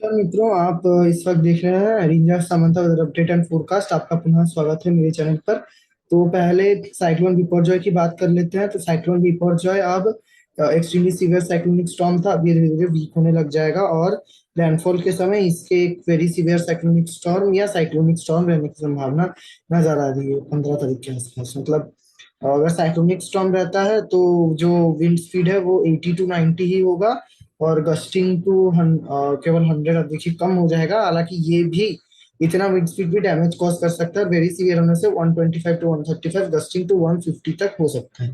नमस्कार मित्रों, आप इस वक्त देख रहे हैं Rinja Samanta weather update and forecast. आपका पुनः स्वागत है मेरे चैनल पर। तो पहले साइक्लोन बिपरजॉय की बात कर लेते हैं। तो साइक्लोन बिपरजॉय अब एक्सट्रीमली सीवियर साइक्लोनिक स्टॉर्म था, अब ये धीरे धीरे वीक होने लग जाएगा और लैंडफॉल के समय इसके एक वेरी सीवियर साइक्लोनिक स्टॉर्म या साइक्लोनिक स्टॉर्म रहने की संभावना नजर आ रही है 15 तारीख के आसपास। मतलब अगर साइक्लोनिक स्टॉर्म रहता है तो जो विंड स्पीड है वो 80 to 90 ही होगा और गस्टिंग टू केवल 100 देखिए कम हो जाएगा। हालांकि ये भी इतना विंड स्पीड भी डैमेज कॉज कर सकता है। वेरी सीवियर होने से 125 to 135, गस्टिंग टू 150 तक हो सकता है।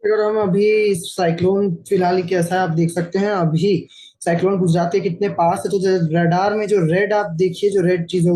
अगर हम अभी साइक्लोन फिलहाल कैसा है आप देख सकते हैं। अभी साइक्लोन गुजरात के कितने पास है, तो रडार में जो रेड आप देखिए, जो रेड चीज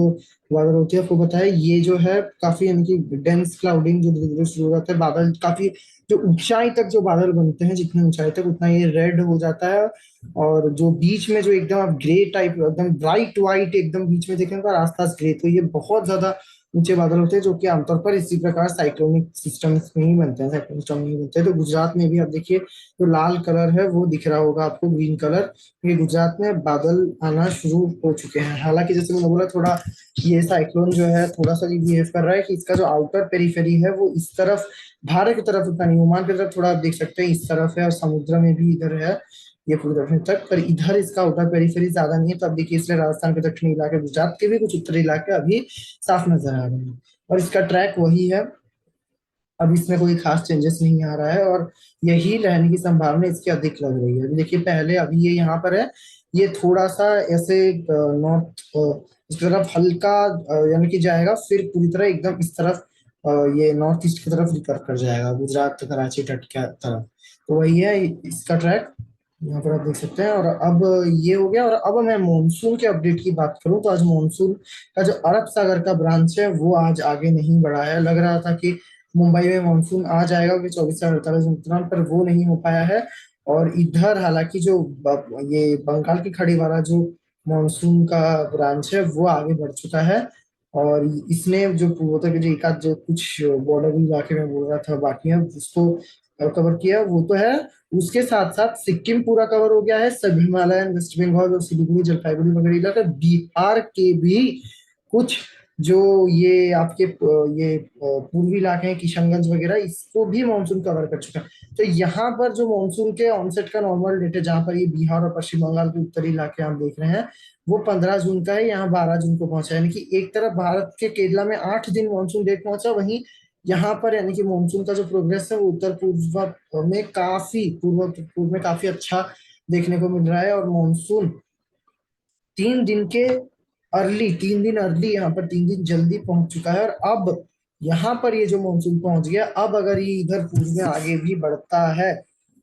बादल होती है, आपको पता है ये जो है काफी यानी कि डेंस क्लाउडिंग जो धीरे धीरे शुरू हो जाता है। बादल काफी जो ऊंचाई तक जो बादल बनते हैं, जितनी ऊंचाई तक उतना ये रेड हो जाता है। और जो बीच में जो एकदम आप ग्रे टाइप एकदम ब्राइट व्हाइट एकदम बीच में देखेंगे और आसपास ग्रे, तो ये बहुत ज्यादा ऊंचे बादल होते हैं जो कि आमतौर पर इसी प्रकार साइक्लोनिक सिस्टम्स में ही बनते हैं, साइक्लोनिक स्टॉर्म में ही बनते हैं। तो गुजरात में भी आप देखिए, जो लाल कलर है वो दिख रहा होगा आपको, ग्रीन कलर। ये गुजरात में बादल आना शुरू हो चुके हैं। हालांकि जैसे मैंने बोला, थोड़ा ये साइक्लोन जो है थोड़ा सा बिहेव कर रहा है कि इसका जो आउटर पेरिफेरी है वो इस तरफ भारत की तरफ उतना नहीं, ओमान की तरफ थोड़ा आप देख सकते हैं इस तरफ है, और समुद्र में भी इधर है ये पूरी दक्षिण तक, पर इधर इसका आउटर पेरिफेरी ज्यादा नहीं है। तो अब देखिए, इसलिए राजस्थान के दक्षिणी इलाके, गुजरात के भी कुछ उत्तरी इलाके अभी साफ नजर आ रहे हैं और इसका ट्रैक वही है। अब इसमें कोई खास चेंजेस नहीं आ रहा है और यही रहने की संभावना इसकी अधिक लग रही है। अभी देखिए, पहले अभी ये यहाँ पर है, ये थोड़ा सा ऐसे नॉर्थ इस तरफ हल्का यानी कि जाएगा, फिर पूरी तरह एकदम इस तरफ ये नॉर्थ ईस्ट की तरफ रिकर कर जाएगा, गुजरात कराची तट की तरफ। तो वही है इसका ट्रैक, यहाँ पर आप देख सकते हैं। और अब ये हो गया। और अब मैं मानसून के अपडेट की बात करूं तो आज मानसून का जो अरब सागर का ब्रांच है वो आज आगे नहीं बढ़ा है। लग रहा था कि मुंबई में मानसून आ जाएगा कि 24 से 48 घंटे पर वो नहीं हो पाया है। और इधर हालांकि जो ये बंगाल की खाड़ी वाला जो मानसून का ब्रांच है वो आगे बढ़ चुका है। और इसने जो पूर्वोत्तर के जो एक आध जो कुछ बॉर्डर इलाके में बोल रहा था बाकी है उसको कवर किया, वो तो है। उसके साथ साथ सिक्किम पूरा कवर हो गया है, सब हिमालयन, वेस्ट बंगाल और सिलीगुड़ी जलपाईगुड़ी वगैरह इलाके, बिहार के भी कुछ जो ये आपके ये पूर्वी इलाके हैं, किशनगंज वगैरह, इसको भी मानसून कवर कर चुका है। तो यहाँ पर जो मानसून के ऑनसेट का नॉर्मल डेट है, जहाँ पर ये बिहार और पश्चिम बंगाल के उत्तरी इलाके आप देख रहे हैं, वो 15 जून का है। यहाँ 12 जून को पहुंचा, यानी कि एक तरफ भारत के केरला में 8 दिन मानसून डेट पहुंचा, वहीं यहाँ पर यानी कि मानसून का जो प्रोग्रेस है वो उत्तर पूर्व में काफी पूर्व पूर्व में काफी अच्छा देखने को मिल रहा है। और मानसून 3 दिन के अर्ली, 3 दिन अर्ली, यहाँ पर 3 दिन जल्दी पहुंच चुका है। और अब यहाँ पर ये जो मानसून पहुंच गया, अब अगर ये इधर पूर्व में आगे भी बढ़ता है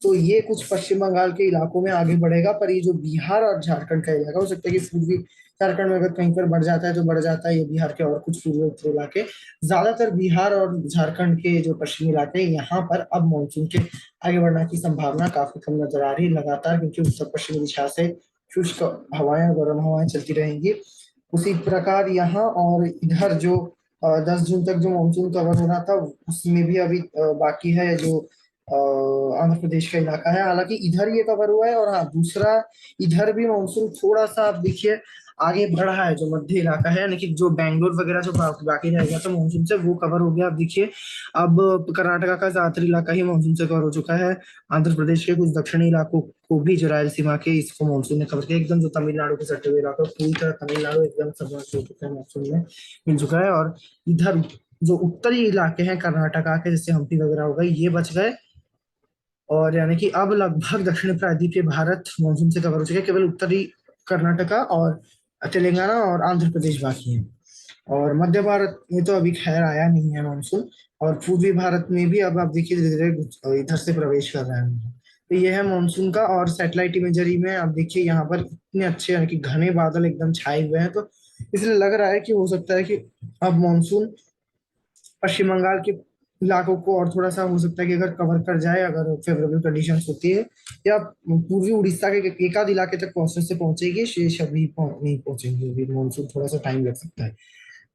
तो ये कुछ पश्चिम बंगाल के इलाकों में आगे बढ़ेगा। पर ये जो बिहार और झारखंड का इलाका, हो सकता है कि पूर्वी झारखंड में अगर कहीं पर बढ़ जाता है तो बढ़ जाता है, ये बिहार के और कुछ पूर्वी उत्तरी इलाके, ज्यादातर बिहार और झारखंड के जो पश्चिमी इलाके हैं, यहाँ पर अब मानसून के आगे बढ़ने की संभावना काफी कम नजर आ रही है लगातार, क्योंकि उत्तर पश्चिमी दिशा से शुष्क हवाएं, गर्म हवाएं चलती रहेंगी। उसी प्रकार यहाँ और इधर जो 10 जून तक जो मानसून कवर होना था उसमें भी अभी बाकी है, जो आंध्र प्रदेश का इलाका है। हालांकि इधर ये कवर हुआ है। और हाँ, दूसरा, इधर भी मानसून थोड़ा सा आप देखिए आगे बढ़ा है, जो मध्य इलाका है, यानी कि जो बैंगलोर वगैरह जो बाकी रह गया था मानसून से, वो कवर हो गया। आप देखिए, अब कर्नाटका का ज्यादातर इलाका ही मानसून से कवर हो चुका है। आंध्र प्रदेश के कुछ दक्षिणी इलाकों को भी, जो रायलसीमा के, इसको मानसून ने कवर किया एकदम। जो तमिलनाडु के सटे हुए इलाका, पूरी तरह तमिलनाडु एकदम सबमर्ज हो चुका है, मानसून में मिल चुका है। और इधर जो उत्तरी इलाके हैं कर्नाटका के, जैसे हम्पी वगैरह हो गए, ये बच गए। और यानी कि अब लगभग दक्षिण प्रायद्वीपीय भारत मानसून से कवर हो चुका है, केवल उत्तरी कर्नाटका और तेलंगाना और आंध्र प्रदेश बाकी है। और मध्य भारत में तो अभी खैर आया नहीं है मानसून। और पूर्वी भारत में भी अब आप देखिए धीरे धीरे इधर से प्रवेश कर रहा है। तो ये है मानसून का। और सैटेलाइट इमेजरी में आप देखिए, यहाँ पर इतने अच्छे यानी कि घने बादल एकदम छाए हुए हैं, तो इसलिए लग रहा है कि हो सकता है कि अब मानसून पश्चिम बंगाल के इलाकों को और थोड़ा सा हो सकता है कि अगर कवर कर जाए, अगर फेवरेबल कंडीशंस होती है, या पूर्वी उड़ीसा के एक आध इलाके तक पहुंचने से पहुंचेगी, शेष अभी नहीं पहुंचेंगे, अभी मानसून थोड़ा सा टाइम लग सकता है।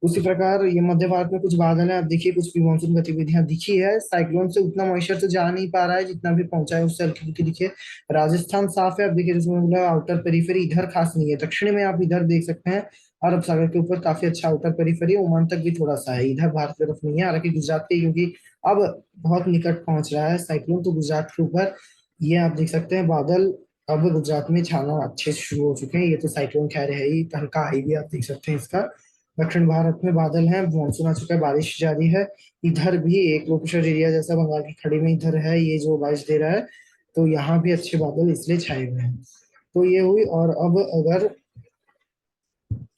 उसी प्रकार ये मध्य भारत में कुछ बादल है, अब देखिए कुछ भी मानसून गतिविधियां दिखी है। साइक्लोन से उतना मॉइस्चर तो जा नहीं पा रहा है, जितना भी पहुंचा है उससे हल्की फुल्की दिखिए। राजस्थान साफ है, अब देखिए जिसमें मतलब आउटर पेरीफेरी इधर खास नहीं है, दक्षिण में आप इधर देख सकते हैं अरब सागर के ऊपर काफी अच्छा आउटर पेरीफेरी, ओमान तक भी थोड़ा सा है, इधर भारत की तरफ नहीं है। हालांकि गुजरात के, क्योंकि अब बहुत निकट पहुंच रहा है साइक्लोन, तो गुजरात के ऊपर ये आप देख सकते हैं बादल अब गुजरात में छाना अच्छे से शुरू हो चुके हैं। ये तो साइक्लोन खैर है ही, हल्का हाई भी आप देख सकते हैं इसका। दक्षिण भारत में बादल हैं, मानसून आ चुका है, बारिश जारी है। इधर भी एक लो प्रेशर एरिया जैसा बंगाल की खाड़ी में इधर है, ये जो बारिश दे रहा है, तो यहाँ भी अच्छे बादल इसलिए छाए हुए हैं। तो ये हुई। और अब अगर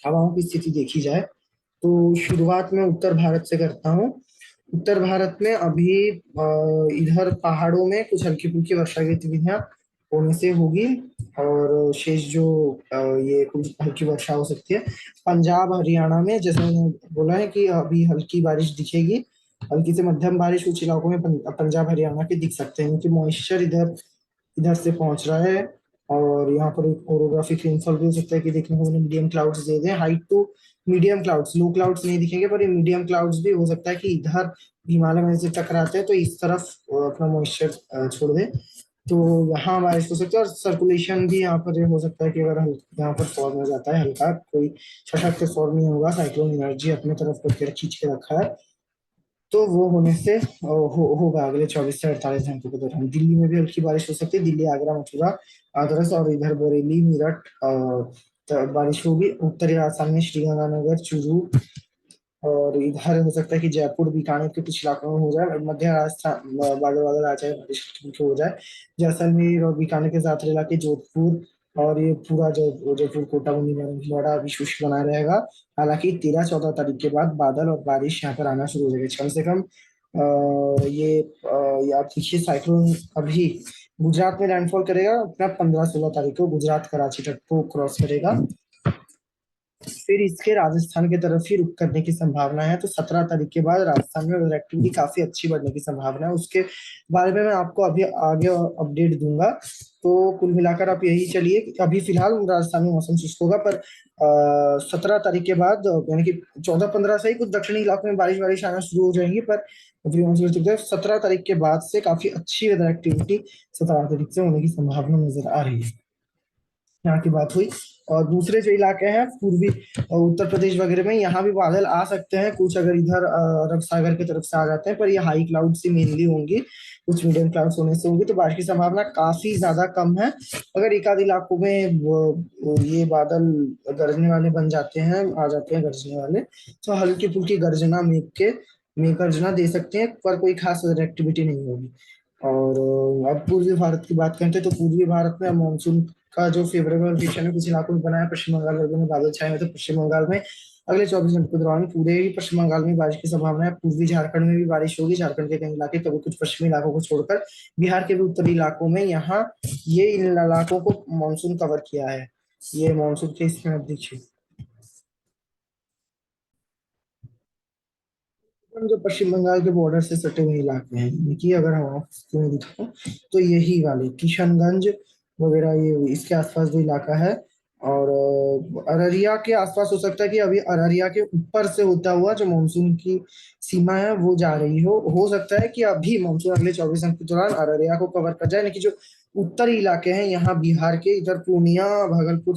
हवाओं की स्थिति देखी जाए, तो शुरुआत में उत्तर भारत से करता हूँ। उत्तर भारत में अभी इधर पहाड़ों में कुछ हल्की फुल्की वर्षा गतिविधियां होने से होगी, और शेष जो ये कुछ हल्की वर्षा हो सकती है पंजाब हरियाणा में, जैसे मैंने बोला है कि अभी हल्की बारिश दिखेगी। हल्की से मध्यम बारिश कुछ इलाकों में पंजाब हरियाणा के दिख सकते हैं, क्योंकि मॉइस्चर इधर इधर से पहुंच रहा है। और यहाँ पर एक ओरोग्राफिक रेनफॉल भी हो सकता है कि देखने को मीडियम क्लाउड्स दे दें, height to medium clouds, low clouds नहीं दिखेंगे, पर ये मीडियम क्लाउड्स भी हो सकता है कि इधर हिमालय में से टकराते हैं तो इस तरफ अपना मॉइस्चर छोड़ दे, तो यहाँ बारिश हो सकती है। और सर्कुलेशन भी यहाँ पर ये हो सकता है कि अगर यहाँ पर फॉर्म हो जाता है हल्का, कोई सशक्त फॉर्म नहीं होगा, साइक्लोन एनर्जी अपने तरफ करके खींच के रखा है, तो वो होने से होगा अगले 24 से 48 घंटों के दौरान। दिल्ली में भी हल्की बारिश हो सकती है, दिल्ली आगरा मथुरा आदरस और इधर बरेली मेरठ तो बारिश होगी। उत्तरी राजस्थान में श्रीगंगानगर चूरू, और इधर हो सकता है कि जयपुर बीकानेर के कुछ इलाकों में हो जाए, मध्य राजस्थान बादल बादल आ जाए, बारिश हल्की हो जाए। जैसलमेर और बीकानेर के साथ इलाके जोधपुर और ये पूरा जयपुर कोटा मुंडी भीलवाड़ा अभी शुष्क बना रहेगा। हालांकि 13-14 तारीख के बाद बादल और बारिश यहाँ पर आना शुरू हो जाएगी कम से कम। ये आप देखिए साइक्लोन अभी गुजरात में लैंडफॉल करेगा अपना 15-16 तारीख को, गुजरात कराची तट को क्रॉस करेगा, फिर इसके राजस्थान की तरफ ही रुक करने की संभावना है। तो 17 तारीख के बाद राजस्थान में वेदर एक्टिविटी काफी अच्छी बढ़ने की संभावना है, उसके बारे में मैं आपको अभी आगे अपडेट दूंगा। तो कुल मिलाकर आप यही चलिए कि अभी फिलहाल राजस्थान में मौसम शुष्क होगा, पर 17 तारीख के बाद यानी कि 14-15 से ही कुछ दक्षिणी इलाकों में बारिश बारिश आना शुरू हो जाएंगी, पर 17 तारीख के बाद से काफी अच्छी वेदर एक्टिविटी 17 तारीख से होने की संभावना नजर आ रही है। यहाँ की बात हुई। और दूसरे जो इलाके हैं पूर्वी उत्तर प्रदेश वगैरह में, यहाँ भी बादल आ सकते हैं कुछ, अगर इधर अरब सागर की तरफ से आ जाते हैं, पर ये हाई क्लाउड से मेनली होंगी, कुछ मीडियम क्लाउड्स होने से होंगी, तो बारिश की संभावना काफी ज्यादा कम है। अगर एक आध इलाकों में ये बादल गरजने वाले बन जाते हैं, आ जाते हैं गरजने वाले, तो हल्की फुल्की गर्जना मेघ गर्जना दे सकते हैं, पर कोई खास एक्टिविटी नहीं होगी। और अब पूर्वी भारत की बात करते हैं, तो पूर्वी भारत में मानसून का जो फेवरेबल कंडीशन है कुछ इलाकों में बना है। पश्चिम बंगाल वगैरह में बादल छाए हुए, तो पश्चिम बंगाल में अगले 24 घंटों के दौरान पूरे ही पश्चिम बंगाल में बारिश की संभावना है। पूर्वी झारखंड में भी बारिश होगी, झारखंड के कई इलाके, कभी कुछ पश्चिमी इलाकों को छोड़कर बिहार के भी उत्तरी इलाकों में, यहाँ ये इन इलाकों को मानसून कवर किया है। ये मानसून के इसमें आप देखिए जो पश्चिम बंगाल के बॉर्डर से सटे हुए इलाके हैं, इनकी अगर हम आपको मैं दिखाऊं, तो यही वाले किशनगंज वगैरह ये इसके आसपास जो इलाका है। और अररिया के आसपास हो सकता है कि अभी अररिया के ऊपर से होता हुआ जो मानसून की सीमा है वो जा रही हो सकता है कि अभी मानसून अगले 24 घंटे के दौरान अररिया को कवर कर जाए, लेकिन जो उत्तरी इलाके हैं यहाँ बिहार के, इधर पूर्णिया भागलपुर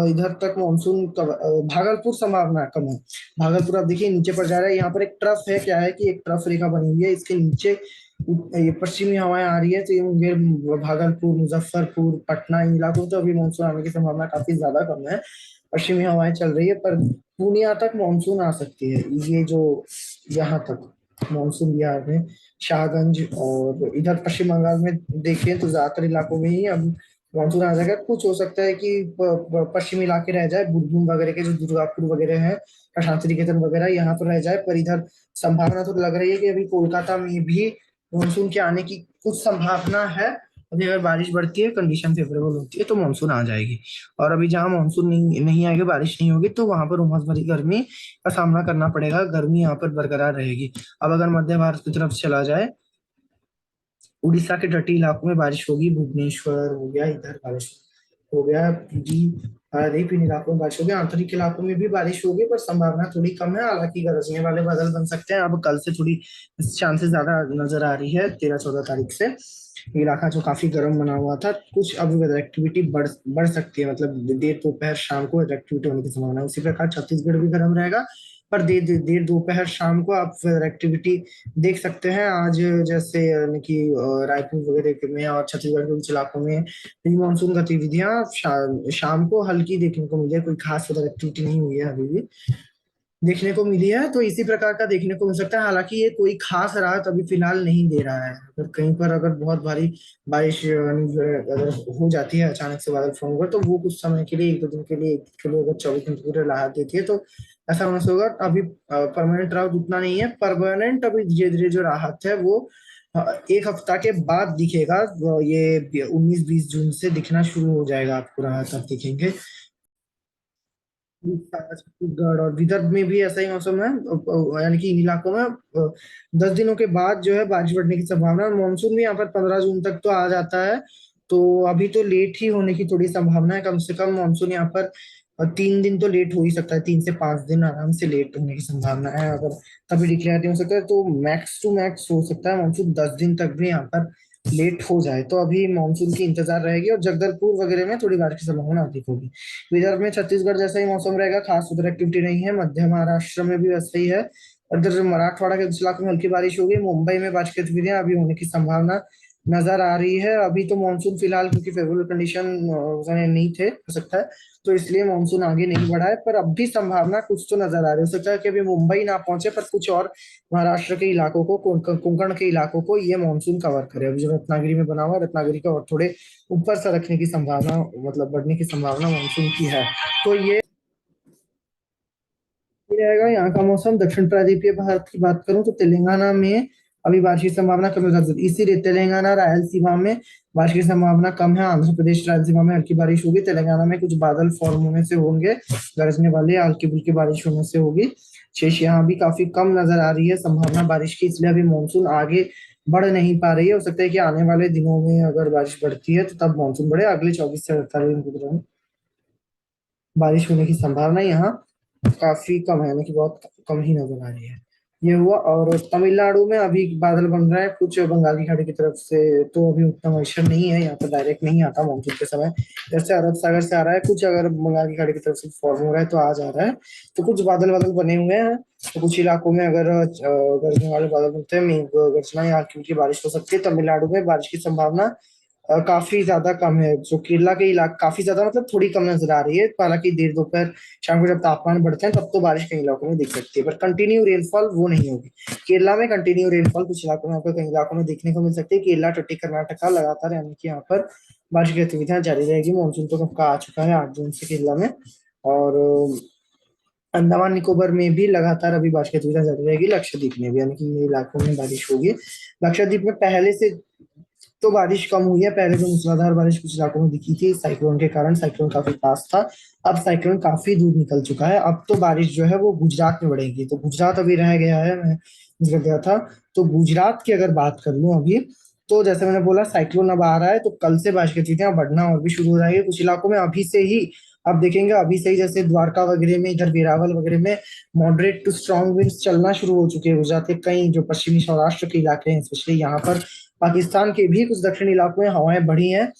इधर तक मानसून भागलपुर संभावना कम है। भागलपुर आप देखिए नीचे पर जा रहा है, यहाँ पर एक ट्रफ है, क्या है कि एक ट्रफ रेखा बनी हुई है, इसके नीचे ये पश्चिमी हवाएं आ रही है, तो ये मुंगेर भागलपुर मुजफ्फरपुर पटना इन इलाकों में तो अभी मानसून आने की संभावना काफी ज्यादा कम है। पश्चिमी हवाएं चल रही है, पर पूर्णिया तक मानसून आ सकती है, ये जो यहाँ तक मानसून बिहार में शाहगंज और इधर पश्चिम बंगाल में देखें तो ज्यादातर इलाकों में ही अब मानसून आ जाएगा। कुछ हो सकता है कि पश्चिमी इलाके रह जाए, बुरभूम वगैरह के जो दुर्गापुर वगैरह है, शांति निकेतन वगैरह यहाँ पर रह जाए, पर इधर संभावना तो लग रही है कि अभी कोलकाता में भी मानसून के आने की कुछ संभावना है। अभी अगर बारिश बढ़ती है, कंडीशन फेवरेबल होती है, तो मानसून आ जाएगी। और अभी जहाँ मानसून नहीं आएगी, बारिश नहीं होगी, तो वहां पर उमस भरी गर्मी का सामना करना पड़ेगा, गर्मी यहाँ पर बरकरार रहेगी। अब अगर मध्य भारत की तरफ चला जाए, उड़ीसा के तटीय इलाकों में बारिश होगी, भुवनेश्वर हो गया इधर बारिश, हो गया पीडी, पारादीप, इन इलाकों में बारिश होगी। आंतरिक इलाकों में भी बारिश होगी पर संभावना थोड़ी कम है, हालांकि गरजने वाले बादल बन सकते हैं। अब कल से थोड़ी चांसेस ज्यादा नजर आ रही है 13-14 तारीख से। ये इलाका जो काफी गर्म बना हुआ था, कुछ अब वेदर एक्टिविटी बढ़ बढ़ सकती है, मतलब देर दोपहर शाम को वेदर एक्टिविटी होने की संभावना है। उसी प्रकार छत्तीसगढ़ भी गर्म रहेगा, पर देर देर दोपहर शाम को आप वेदर एक्टिविटी देख सकते हैं। आज जैसे यानी कि रायपुर वगैरह में और छत्तीसगढ़ के कुछ इलाकों में मानसून गतिविधियां शाम को हल्की देखने को मिली है, कोई खास वेदर एक्टिविटी नहीं हुई है अभी भी देखने को मिली है। तो इसी प्रकार का देखने को मिल सकता है, हालांकि ये कोई खास राहत अभी फिलहाल नहीं दे रहा है। अगर कहीं पर अगर बहुत भारी बारिश अगर हो जाती है, अचानक से बादल फॉर्म हुआ, तो वो कुछ समय के लिए, 1-2 दिन के लिए, 1 दिन के लिए अगर 24 घंटे के लिए राहत देती है तो ऐसा महसूस होगा। अभी परमानेंट राहत उतना नहीं है, परमानेंट अभी धीरे धीरे जो राहत है वो 1 हफ्ता के बाद दिखेगा। ये 19-20 जून से दिखना शुरू हो जाएगा, आपको राहत आप दिखेंगे। छत्तीसगढ़ और विदर्भ में भी ऐसा ही मौसम है, यानी कि इन इलाकों में 10 दिनों के बाद जो है बारिश बढ़ने की संभावना है। मानसून भी यहाँ पर 15 जून तक तो आ जाता है, तो अभी तो लेट ही होने की थोड़ी संभावना है। कम से कम मानसून यहाँ पर 3 दिन तो लेट हो ही सकता है, 3 से 5 दिन आराम से लेट होने की संभावना है। अगर तभी डिक्लेयर नहीं हो सकता है, तो मैक्स टू मैक्स हो सकता है मानसून 10 दिन तक भी यहाँ पर लेट हो जाए। तो अभी मानसून की इंतजार रहेगी, और जगदलपुर वगैरह में थोड़ी बारिश की संभावना अधिक होगी। विदर्भ में छत्तीसगढ़ जैसा ही मौसम रहेगा, खास उधर एक्टिविटी नहीं है। मध्य महाराष्ट्र में भी वैसा ही है। उधर मराठवाड़ा के कुछ इलाकों में हल्की बारिश होगी। मुंबई में बारिश की गतिविधियां अभी होने की संभावना नजर आ रही है। अभी तो मानसून फिलहाल क्योंकि फेवरेबल कंडीशन नहीं थे, हो सकता है, तो इसलिए मानसून आगे नहीं बढ़ा है। पर अब भी संभावना कुछ तो नजर आ रही है। हो सकता है कि अभी मुंबई ना पहुंचे, पर कुछ और महाराष्ट्र के इलाकों को, कोंकण के इलाकों को ये मानसून कवर करे। अभी जो रत्नागिरी में बना हुआ है, रत्नागिरी का और थोड़े ऊपर से रखने की संभावना, मतलब बढ़ने की संभावना मानसून की है। तो ये रहेगा यहाँ का मौसम। दक्षिण प्रायद्वीपीय भारत की बात करूं तो तेलंगाना में अभी बारिश की संभावना कम है। इसीलिए तेलंगाना, रायलसीमा में बारिश की संभावना कम है। आंध्र प्रदेश, रायलसीमा में हल्की बारिश होगी। तेलंगाना में कुछ बादल फॉर्म होने से होंगे, गरजने वाले हल्की फुल्की बारिश होने से होगी। शेष यहाँ भी काफी कम नजर आ रही है संभावना बारिश की, इसलिए अभी मानसून आगे बढ़ नहीं पा रही है। हो सकता है कि आने वाले दिनों में अगर बारिश बढ़ती है तो तब मानसून बढ़े। अगले 24 से 48 दिन के दौरान बारिश होने की संभावना यहाँ काफी कम है, यानी कि बहुत कम ही नजर आ रही है। ये हुआ। और तमिलनाडु में अभी बादल बन रहा है कुछ बंगाल की खाड़ी की तरफ से, तो अभी उतना मॉइस्चर नहीं है यहाँ पर, डायरेक्ट नहीं आता मानसून के समय। जैसे अरब सागर से आ रहा है कुछ, अगर बंगाल की खाड़ी की तरफ से फॉर्म हो रहा है तो आ जा रहा है। तो कुछ बादल बादल बने हुए हैं, तो कुछ इलाकों में अगर गर्जने वाले बादल बनते हैं, मेघ गर्जना या हल्की फुल्की बारिश हो सकती है। तमिलनाडु में बारिश की संभावना काफी ज्यादा कम है। जो केरला के इलाके काफी ज्यादा, मतलब थोड़ी कम नजर आ रही है। हालांकि देर दोपहर शाम को जब तापमान बढ़ते हैं तब तो बारिश कई इलाकों में दिख सकती है, पर कंटिन्यू रेनफॉल वो नहीं होगी। केरला में कंटिन्यू रेनफॉल कुछ इलाकों में, आपको कई इलाकों में देखने को मिल सकती है। केरला, तटीय कर्नाटका लगातार, यानी कि यहाँ पर बारिश की गतिविधियां जारी रहेगी। मानसून तो कब का आ चुका है 8 जून से केरला में। और अंडमान निकोबार में भी लगातार अभी बारिश की गतिविधियां जारी रहेगी। लक्षद्वीप में भी, यानी कि ये इलाकों में बारिश होगी। लक्षद्वीप में पहले से तो बारिश कम हुई है। पहले जो मूसलाधार बारिश कुछ इलाकों में दिखी थी साइक्लोन के कारण, साइक्लोन काफी पास था, अब साइक्लोन काफी दूर निकल चुका है। अब तो बारिश जो है वो गुजरात में बढ़ेगी। तो गुजरात अभी रह गया है, मैं गुजरात गया था। तो गुजरात की अगर बात कर लूं अभी, तो जैसे मैंने बोला साइक्लोन अब आ रहा है, तो कल से बारिश की स्थितियां बढ़ना और भी शुरू हो जाएगी कुछ इलाकों में। अभी से ही आप देखेंगे, अभी से ही जैसे द्वारका वगैरह में, इधर वेरावल वगैरह में मॉडरेट टू स्ट्रॉन्ग विंड्स चलना शुरू हो चुके हैं। गुजरात के कई जो पश्चिमी सौराष्ट्र के इलाके हैं, स्पेशली यहाँ पर, पाकिस्तान के भी कुछ दक्षिणी इलाकों में हवाएं बढ़ी हैं।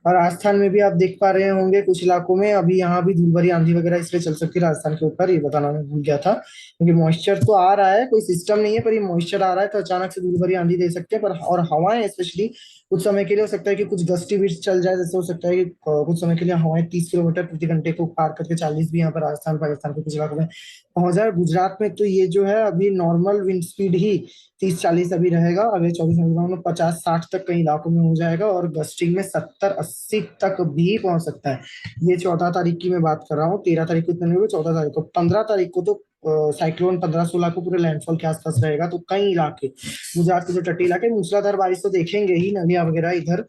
और राजस्थान में भी आप देख पा रहे होंगे कुछ इलाकों में अभी, यहाँ भी धूल भरी आंधी वगैरह इसलिए चल सकती है राजस्थान के ऊपर, ये बताना मैं भूल गया था। क्योंकि मॉइस्चर तो आ रहा है, कोई सिस्टम नहीं है, पर ये मॉइस्चर आ रहा है तो अचानक से धूल भरी आंधी दे सकते हैं। पर और हवाएं स्पेशली कुछ समय के लिए, हो सकता है कि कुछ गस्टी विंड्स चल जाए। जैसे हो सकता है कि कुछ समय के लिए हवाएं 30 किलोमीटर प्रति घंटे को पार करके 40 भी यहाँ पर राजस्थान पाकिस्तान के कुछ इलाकों में पहुंच जाए। गुजरात में तो ये जो है अभी नॉर्मल विंड स्पीड ही 30-40 अभी रहेगा। अगले 24 घंटों में 50-60 तक कई इलाकों में हो जाएगा, और गस्टिंग में 70-80 तक भी पहुंच सकता है। ये 14 तारीख की मैं बात कर रहा हूँ। 13 तारीख को इतना नहीं होगा, 14 तारीख को, 15 तारीख को तो साइक्लोन 15-16 को पूरे लैंडफॉल के आसपास रहेगा। तो कई इलाके, गुजरात के जो तटीय इलाके, मूसलाधार बारिश तो देखेंगे ही, नदियां वगैरह इधर,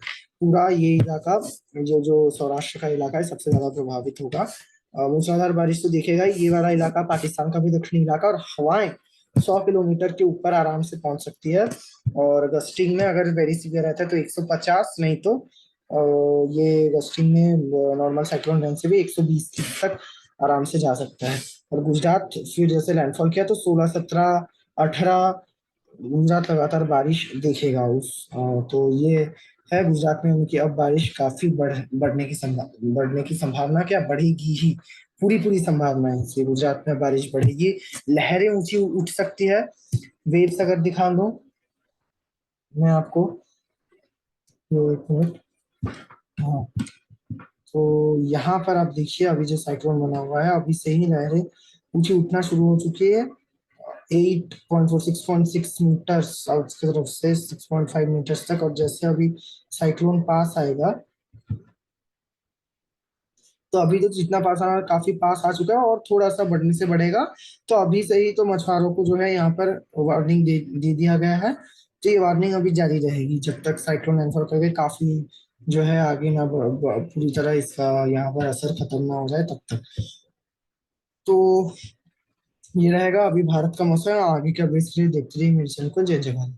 पूरा ये इलाका, जो जो सौराष्ट्र का इलाका है, सबसे ज्यादा प्रभावित होगा। मूसलाधार बारिश तो देखेगा ही ये वाला इलाका, पाकिस्तान का भी दक्षिणी इलाका। और हवाएं 100 किलोमीटर के ऊपर आराम से पहुंच सकती है। और गस्टिंग में अगर वेरी सीवियर रहता है तो 150, नहीं तो ये गस्टिंग में नॉर्मल साइक्लोन रेंज से भी 120 तक आराम से जा सकता है। और गुजरात फिर जैसे लैंडफॉल किया तो 16 17 18 गुजरात लगातार बारिश देखेगा तो ये है गुजरात में उनकी अब बारिश काफी बढ़ने की संभावना क्या बढ़ेगी ही। पूरी पूरी संभावना है इसकी, गुजरात में बारिश बढ़ेगी, लहरें ऊंची उठ सकती है। वेव्स अगर दिखा दूं मैं आपको, तो एक मिनट। हाँ, तो यहाँ पर आप देखिए अभी जो साइक्लोन बना हुआ है अभी से ही लहरें ऊंची उठना शुरू हो चुकी है। 8.4 6.6 मीटर साउथ की तरफ से 6.5 मीटर्स तक, और जैसे अभी साइक्लोन पास आएगा, तो अभी तो जितना पास आना काफी पास आ चुका है और थोड़ा सा बढ़ने से बढ़ेगा। तो अभी से ही तो मछुआरों को जो है यहाँ पर वार्निंग दे दिया गया है। तो ये वार्निंग अभी जारी रहेगी जब तक साइक्लोन एनफॉर करके काफी जो है आगे ना पूरी तरह इसका यहाँ पर असर खत्म ना हो जाए तब तक। तो ये रहेगा अभी भारत का मौसम, आगे के अपडेट्स के लिए देखते रहिए मेरे चैनल को। जय जवान।